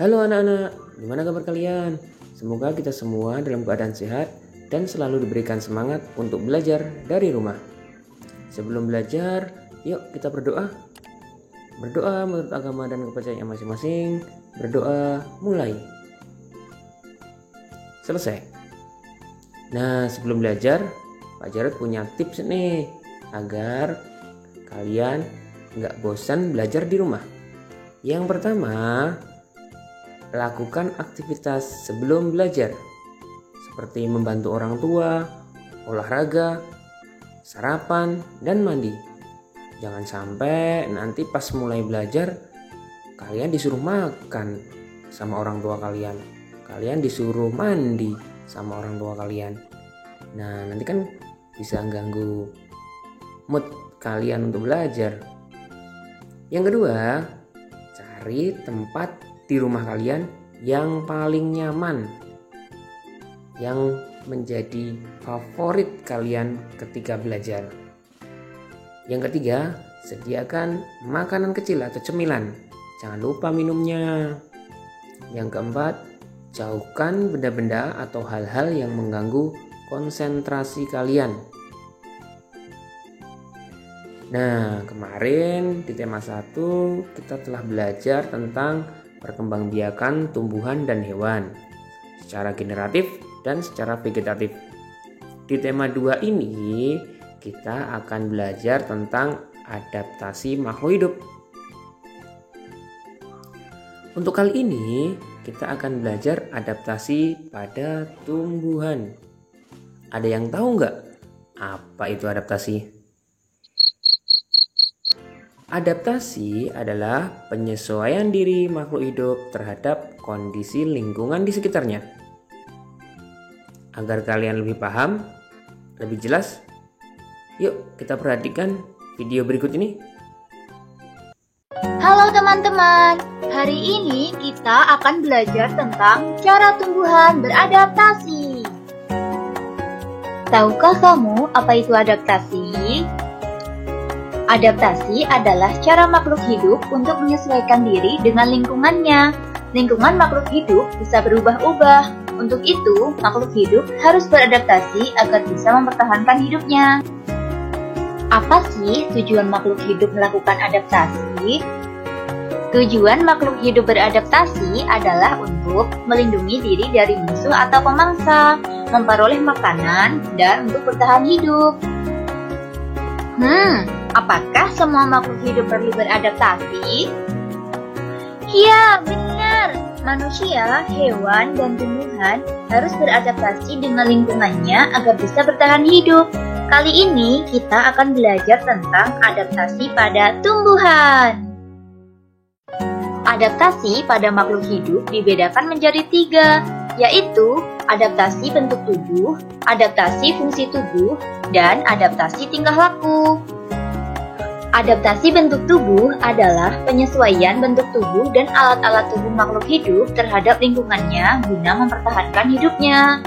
Halo anak-anak, gimana kabar kalian? Semoga kita semua dalam keadaan sehat dan selalu diberikan semangat untuk belajar dari rumah. Sebelum belajar, yuk kita berdoa. Berdoa menurut agama dan kepercayaan masing-masing. Berdoa mulai. Selesai. Nah, sebelum belajar, Pak Jarod punya tips nih agar kalian nggak bosan belajar di rumah. Yang pertama, lakukan aktivitas sebelum belajar seperti membantu orang tua, olahraga, sarapan, dan mandi. Jangan sampai nanti pas mulai belajar kalian disuruh makan sama orang tua kalian. Kalian disuruh mandi sama orang tua kalian. Nah, nanti kan bisa ganggu mood kalian untuk belajar. Yang kedua, cari tempat di rumah kalian yang paling nyaman, yang menjadi favorit kalian ketika belajar. Yang ketiga, sediakan makanan kecil atau cemilan. Jangan lupa minumnya. Yang keempat, jauhkan benda-benda atau hal-hal yang mengganggu konsentrasi kalian. Nah, kemarin di tema 1 kita telah belajar tentang perkembangbiakan tumbuhan dan hewan secara generatif dan secara vegetatif. Di tema 2 ini kita akan belajar tentang adaptasi makhluk hidup. Untuk kali ini kita akan belajar adaptasi pada tumbuhan. Ada yang tahu nggak apa itu adaptasi? Adaptasi adalah penyesuaian diri makhluk hidup terhadap kondisi lingkungan di sekitarnya. Agar kalian lebih paham, lebih jelas, yuk kita perhatikan video berikut ini. Halo teman-teman, hari ini kita akan belajar tentang cara tumbuhan beradaptasi. Tahukah kamu apa itu adaptasi? Adaptasi adalah cara makhluk hidup untuk menyesuaikan diri dengan lingkungannya. Lingkungan makhluk hidup bisa berubah-ubah. Untuk itu, makhluk hidup harus beradaptasi agar bisa mempertahankan hidupnya. Apa sih tujuan makhluk hidup melakukan adaptasi? Tujuan makhluk hidup beradaptasi adalah untuk melindungi diri dari musuh atau pemangsa, memperoleh makanan, dan untuk bertahan hidup. Apakah semua makhluk hidup perlu beradaptasi? Ya, benar. Manusia, hewan, dan tumbuhan harus beradaptasi dengan lingkungannya agar bisa bertahan hidup. Kali ini kita akan belajar tentang adaptasi pada tumbuhan. Adaptasi pada makhluk hidup dibedakan menjadi 3, yaitu adaptasi bentuk tubuh, adaptasi fungsi tubuh, dan adaptasi tingkah laku. Adaptasi bentuk tubuh adalah penyesuaian bentuk tubuh dan alat-alat tubuh makhluk hidup terhadap lingkungannya guna mempertahankan hidupnya.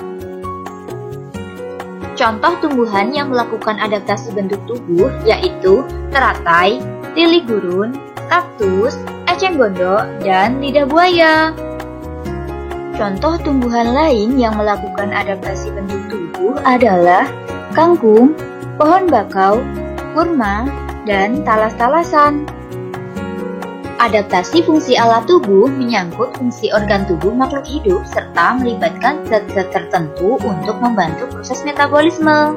Contoh tumbuhan yang melakukan adaptasi bentuk tubuh yaitu teratai, lili gurun, kaktus, eceng gondok, dan lidah buaya. Contoh tumbuhan lain yang melakukan adaptasi bentuk tubuh adalah kangkung, pohon bakau, kurma, dan talas-talasan. Adaptasi fungsi alat tubuh menyangkut fungsi organ tubuh makhluk hidup serta melibatkan zat-zat tertentu untuk membantu proses metabolisme.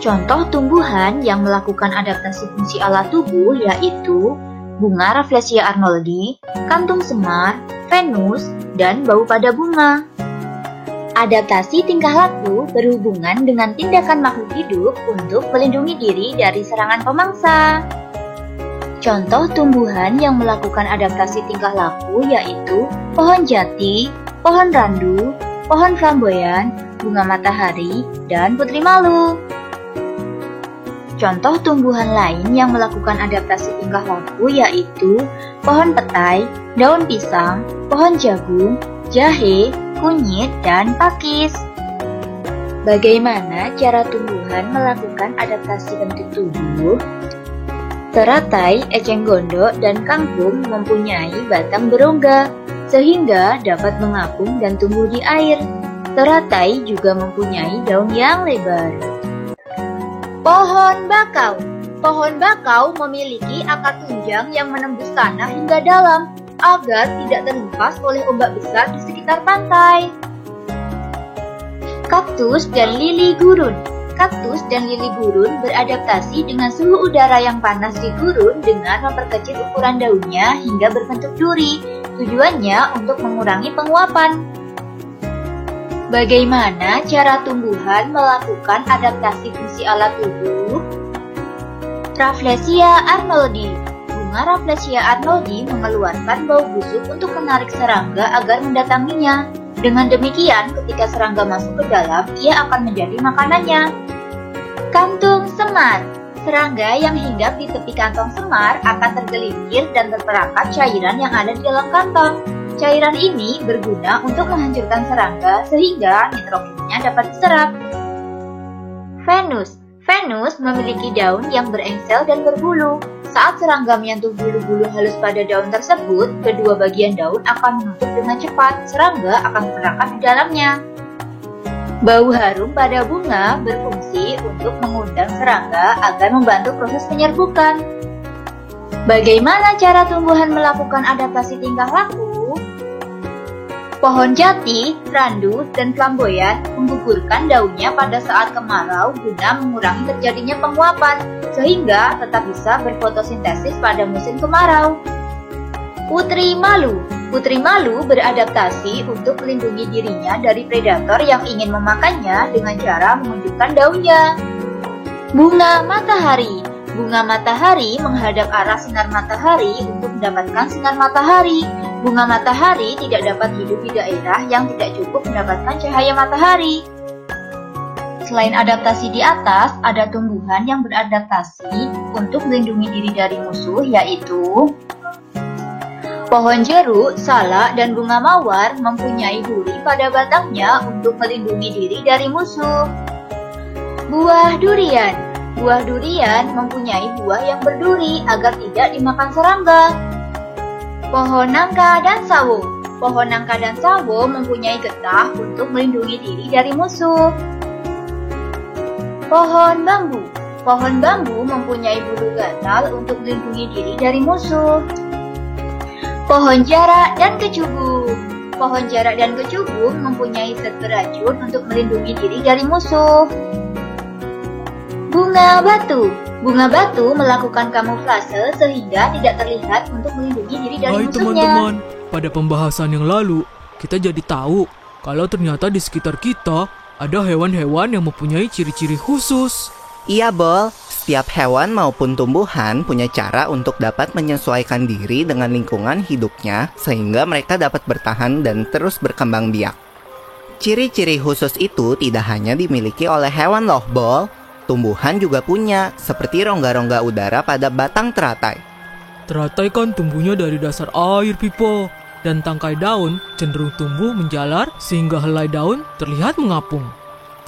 Contoh tumbuhan yang melakukan adaptasi fungsi alat tubuh yaitu bunga Rafflesia arnoldi, kantung semar, Venus, dan bau pada bunga. Adaptasi tingkah laku berhubungan dengan tindakan makhluk hidup untuk melindungi diri dari serangan pemangsa. Contoh tumbuhan yang melakukan adaptasi tingkah laku yaitu pohon jati, pohon randu, pohon flamboyan, bunga matahari, dan putri malu. Contoh tumbuhan lain yang melakukan adaptasi tingkah laku yaitu pohon petai, daun pisang, pohon jagung, jahe, kunyit, dan pakis. Bagaimana cara tumbuhan melakukan adaptasi bentuk tubuh? Teratai, eceng gondok, dan kangkung mempunyai batang berongga, sehingga dapat mengapung dan tumbuh di air. Teratai juga mempunyai daun yang lebar. Pohon bakau. Pohon bakau memiliki akar tunjang yang menembus tanah hingga dalam, agar tidak terhempas oleh ombak besar di sekitar pantai. Kaktus dan lili gurun. Kaktus dan lili gurun beradaptasi dengan suhu udara yang panas di gurun dengan memperkecil ukuran daunnya hingga berbentuk duri. Tujuannya untuk mengurangi penguapan. Bagaimana cara tumbuhan melakukan adaptasi fungsi alat tubuh? Rafflesia arnoldi. Bunga Rafflesia arnoldi mengeluarkan bau busuk untuk menarik serangga agar mendatanginya. Dengan demikian, ketika serangga masuk ke dalam, ia akan menjadi makanannya. Kantung semar. Serangga yang hinggap di tepi kantong semar akan tergelincir dan terperangkap cairan yang ada di dalam kantong. Cairan ini berguna untuk menghancurkan serangga sehingga nitrogennya dapat diserap. Venus. Venus memiliki daun yang berengsel dan berbulu. Saat serangga menyentuh bulu-bulu halus pada daun tersebut, kedua bagian daun akan menutup dengan cepat. Serangga akan terperangkap di dalamnya. Bau harum pada bunga berfungsi untuk mengundang serangga agar membantu proses penyerbukan. Bagaimana cara tumbuhan melakukan adaptasi tingkah laku? Pohon jati, randu, dan flamboyan menggugurkan daunnya pada saat kemarau guna mengurangi terjadinya penguapan, sehingga tetap bisa berfotosintesis pada musim kemarau. Putri malu. Putri malu beradaptasi untuk melindungi dirinya dari predator yang ingin memakannya dengan cara menunjukkan daunnya. Bunga matahari. Bunga matahari menghadap arah sinar matahari untuk mendapatkan sinar matahari. Bunga matahari tidak dapat hidup di daerah yang tidak cukup mendapatkan cahaya matahari. Selain adaptasi di atas, ada tumbuhan yang beradaptasi untuk melindungi diri dari musuh, yaitu pohon jeruk, salak, dan bunga mawar mempunyai duri pada batangnya untuk melindungi diri dari musuh. Buah durian. Buah durian mempunyai buah yang berduri agar tidak dimakan serangga. Pohon nangka dan sawo. Pohon nangka dan sawo mempunyai getah untuk melindungi diri dari musuh. Pohon bambu. Pohon bambu mempunyai bulu gatal untuk melindungi diri dari musuh. Pohon jarak dan kecubung. Pohon jarak dan kecubung mempunyai zat beracun untuk melindungi diri dari musuh. Bunga batu. Bunga batu melakukan kamuflase sehingga tidak terlihat untuk melindungi diri dari Hai musuhnya. teman-teman, pada pembahasan yang lalu, kita jadi tahu kalau ternyata di sekitar kita ada hewan-hewan yang mempunyai ciri-ciri khusus. Iya, Bol. Setiap hewan maupun tumbuhan punya cara untuk dapat menyesuaikan diri dengan lingkungan hidupnya sehingga mereka dapat bertahan dan terus berkembang biak. Ciri-ciri khusus itu tidak hanya dimiliki oleh hewan loh, Bol. Tumbuhan juga punya, seperti rongga-rongga udara pada batang teratai. Teratai kan tumbuhnya dari dasar air, Pipo. Dan tangkai daun cenderung tumbuh menjalar sehingga helai daun terlihat mengapung.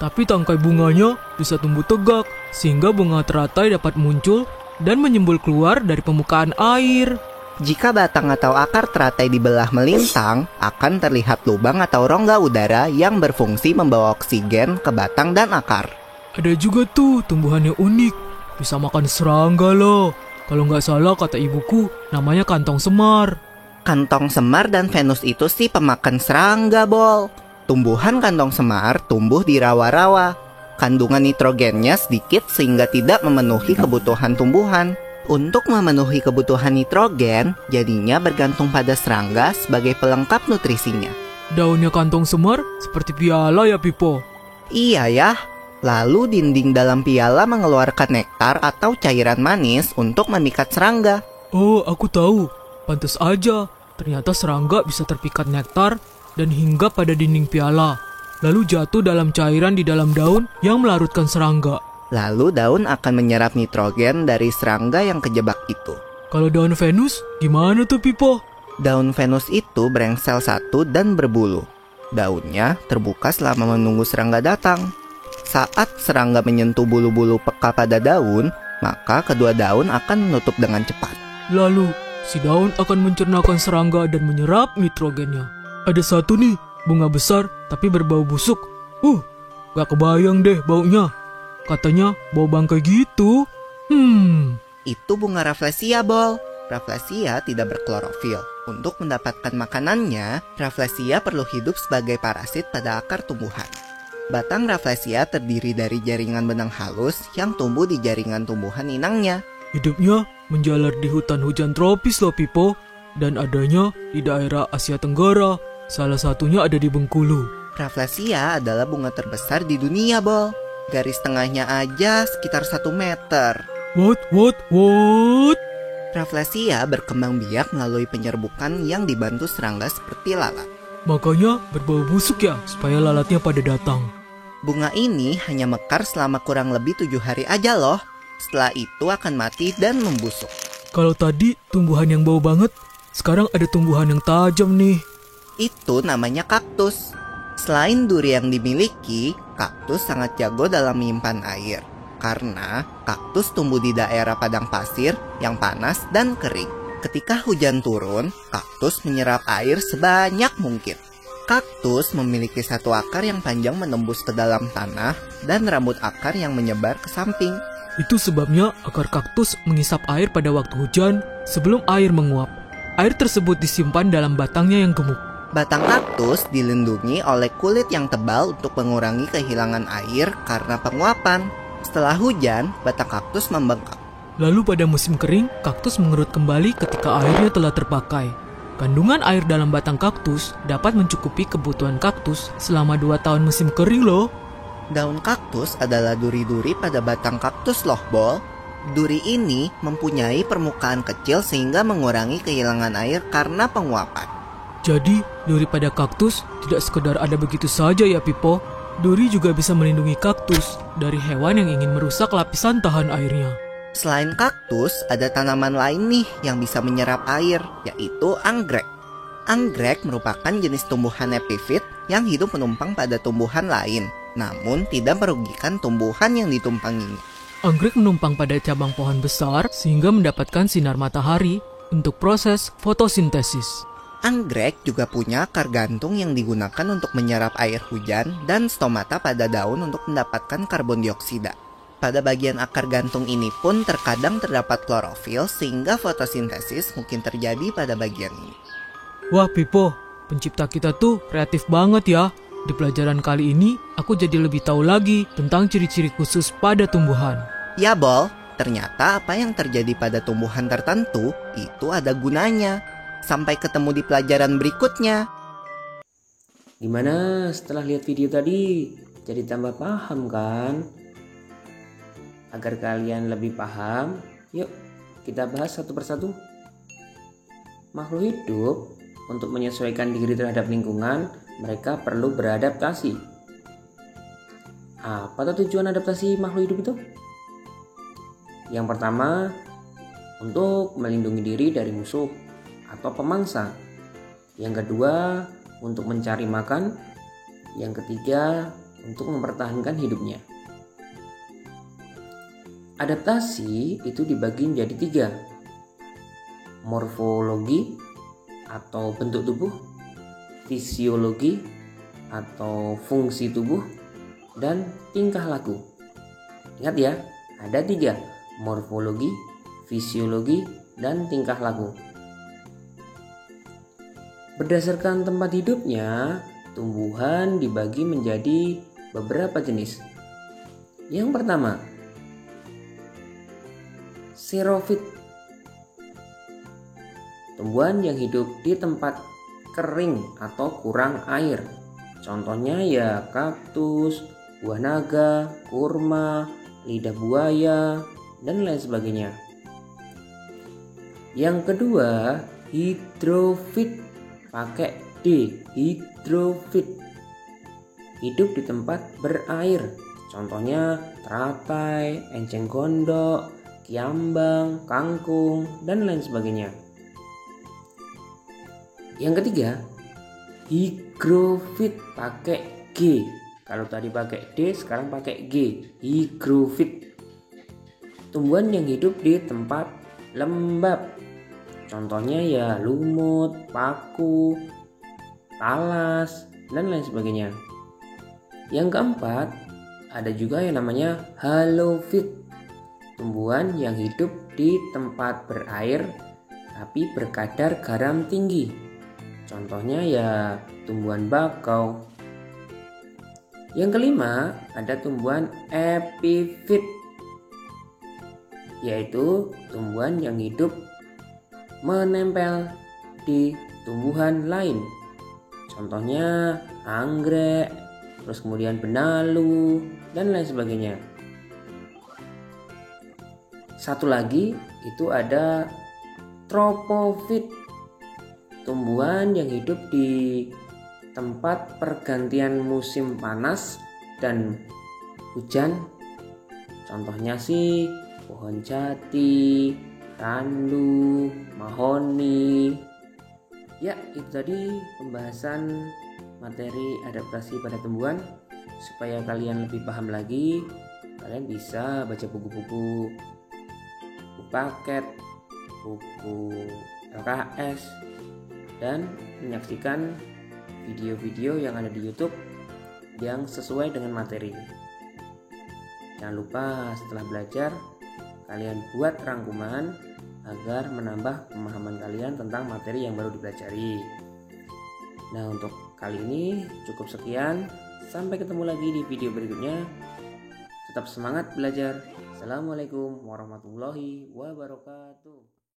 Tapi tangkai bunganya bisa tumbuh tegak sehingga bunga teratai dapat muncul dan menyembul keluar dari permukaan air. Jika batang atau akar teratai dibelah melintang, akan terlihat lubang atau rongga udara yang berfungsi membawa oksigen ke batang dan akar. Ada juga tuh tumbuhan yang unik, bisa makan serangga loh. Kalau nggak salah kata ibuku, namanya kantong semar. Kantong semar dan Venus itu sih pemakan serangga, Bol. Tumbuhan kantong semar tumbuh di rawa-rawa. Kandungan nitrogennya sedikit sehingga tidak memenuhi kebutuhan tumbuhan. Untuk memenuhi kebutuhan nitrogen, jadinya bergantung pada serangga sebagai pelengkap nutrisinya. Daunnya kantong semar seperti piala ya, Pipo? Iya ya. Lalu dinding dalam piala mengeluarkan nektar atau cairan manis untuk memikat serangga. Oh, aku tahu. Pantas aja. Ternyata serangga bisa terpikat nektar dan hinggap pada dinding piala. Lalu jatuh dalam cairan di dalam daun yang melarutkan serangga. Lalu daun akan menyerap nitrogen dari serangga yang kejebak itu. Kalau daun Venus, gimana tuh, Pipo? Daun Venus itu berengsel satu dan berbulu. Daunnya terbuka selama menunggu serangga datang. Saat serangga menyentuh bulu-bulu peka pada daun, maka kedua daun akan menutup dengan cepat. Lalu, si daun akan mencernakan serangga dan menyerap nitrogennya. Ada satu nih, bunga besar tapi berbau busuk. Gak kebayang deh baunya. Katanya bau bangkai gitu. Itu bunga Rafflesia, Bol. Rafflesia tidak berklorofil. Untuk mendapatkan makanannya, Rafflesia perlu hidup sebagai parasit pada akar tumbuhan. Batang Rafflesia terdiri dari jaringan benang halus yang tumbuh di jaringan tumbuhan inangnya. Hidupnya menjalar di hutan hujan tropis loh Pipo. Dan adanya di daerah Asia Tenggara. Salah satunya ada di Bengkulu. Rafflesia adalah bunga terbesar di dunia, Bol. Garis tengahnya aja sekitar 1 meter. What? Rafflesia berkembang biak melalui penyerbukan yang dibantu serangga seperti lalat. Makanya berbau busuk ya, supaya lalatnya pada datang. Bunga ini hanya mekar selama kurang lebih 7 hari aja loh. Setelah itu akan mati dan membusuk. Kalau tadi tumbuhan yang bau banget, sekarang ada tumbuhan yang tajam nih. Itu namanya kaktus. Selain duri yang dimiliki, kaktus sangat jago dalam menyimpan air. Karena kaktus tumbuh di daerah padang pasir yang panas dan kering. Ketika hujan turun, kaktus menyerap air sebanyak mungkin. Kaktus memiliki satu akar yang panjang menembus ke dalam tanah dan rambut akar yang menyebar ke samping. Itu sebabnya akar kaktus mengisap air pada waktu hujan sebelum air menguap. Air tersebut disimpan dalam batangnya yang gemuk. Batang kaktus dilindungi oleh kulit yang tebal untuk mengurangi kehilangan air karena penguapan. Setelah hujan, batang kaktus membengkak. Lalu pada musim kering, kaktus mengerut kembali ketika airnya telah terpakai. Kandungan air dalam batang kaktus dapat mencukupi kebutuhan kaktus selama 2 tahun musim kering loh. Daun kaktus adalah duri-duri pada batang kaktus loh, Bol. Duri ini mempunyai permukaan kecil sehingga mengurangi kehilangan air karena penguapan. Jadi, duri pada kaktus tidak sekedar ada begitu saja ya Pipo. Duri juga bisa melindungi kaktus dari hewan yang ingin merusak lapisan tahan airnya. Selain kaktus, ada tanaman lain nih yang bisa menyerap air, yaitu anggrek. Anggrek merupakan jenis tumbuhan epifit yang hidup menumpang pada tumbuhan lain, namun tidak merugikan tumbuhan yang ditumpanginya. Anggrek menumpang pada cabang pohon besar sehingga mendapatkan sinar matahari untuk proses fotosintesis. Anggrek juga punya akar gantung yang digunakan untuk menyerap air hujan dan stomata pada daun untuk mendapatkan karbon dioksida. Pada bagian akar gantung ini pun terkadang terdapat klorofil sehingga fotosintesis mungkin terjadi pada bagian ini. Wah Pipo, pencipta kita tuh kreatif banget ya. Di pelajaran kali ini, aku jadi lebih tahu lagi tentang ciri-ciri khusus pada tumbuhan. Ya Bol, ternyata apa yang terjadi pada tumbuhan tertentu itu ada gunanya. Sampai ketemu di pelajaran berikutnya. Gimana setelah lihat video tadi? Jadi tambah paham kan? Agar kalian lebih paham, yuk kita bahas satu persatu. Makhluk hidup untuk menyesuaikan diri terhadap lingkungan, mereka perlu beradaptasi. Apa tujuan adaptasi makhluk hidup itu? Yang pertama, untuk melindungi diri dari musuh atau pemangsa. Yang kedua, untuk mencari makan. Yang ketiga, untuk mempertahankan hidupnya. Adaptasi itu dibagi menjadi 3. Morfologi atau bentuk tubuh, fisiologi atau fungsi tubuh, dan tingkah laku. Ingat ya, ada 3. Morfologi, fisiologi, dan tingkah laku. Berdasarkan tempat hidupnya, tumbuhan dibagi menjadi beberapa jenis. Yang pertama, xerofit. Tumbuhan yang hidup di tempat kering atau kurang air. Contohnya ya kaktus, buah naga, kurma, lidah buaya, dan lain sebagainya. Yang kedua, hidrofit. Pakai D, hidrofit. Hidup di tempat berair. Contohnya teratai, enceng gondok, kiambang, kangkung, dan lain sebagainya. Yang ketiga, higrofit. Pakai G. Kalau tadi pakai D, sekarang pakai G, higrofit. tumbuhan yang hidup di tempat lembab. Contohnya ya lumut, paku, talas, dan lain sebagainya. Yang keempat, ada juga yang namanya halofit. Tumbuhan yang hidup di tempat berair tapi berkadar garam tinggi. Contohnya ya tumbuhan bakau. Yang kelima, ada tumbuhan epifit, yaitu tumbuhan yang hidup menempel di tumbuhan lain. Contohnya anggrek, terus kemudian benalu, dan lain sebagainya. Satu lagi itu ada tropofit, tumbuhan yang hidup di tempat pergantian musim panas dan hujan. Contohnya sih pohon jati, randu, mahoni. Ya, itu tadi pembahasan materi adaptasi pada tumbuhan. Supaya kalian lebih paham lagi, kalian bisa baca buku-buku paket, buku LKS, dan menyaksikan video-video yang ada di YouTube yang sesuai dengan materi. Jangan lupa setelah belajar kalian buat rangkuman agar menambah pemahaman kalian tentang materi yang baru dipelajari. Nah, untuk kali ini cukup sekian. Sampai ketemu lagi di video berikutnya. Tetap semangat belajar. Assalamualaikum warahmatullahi wabarakatuh.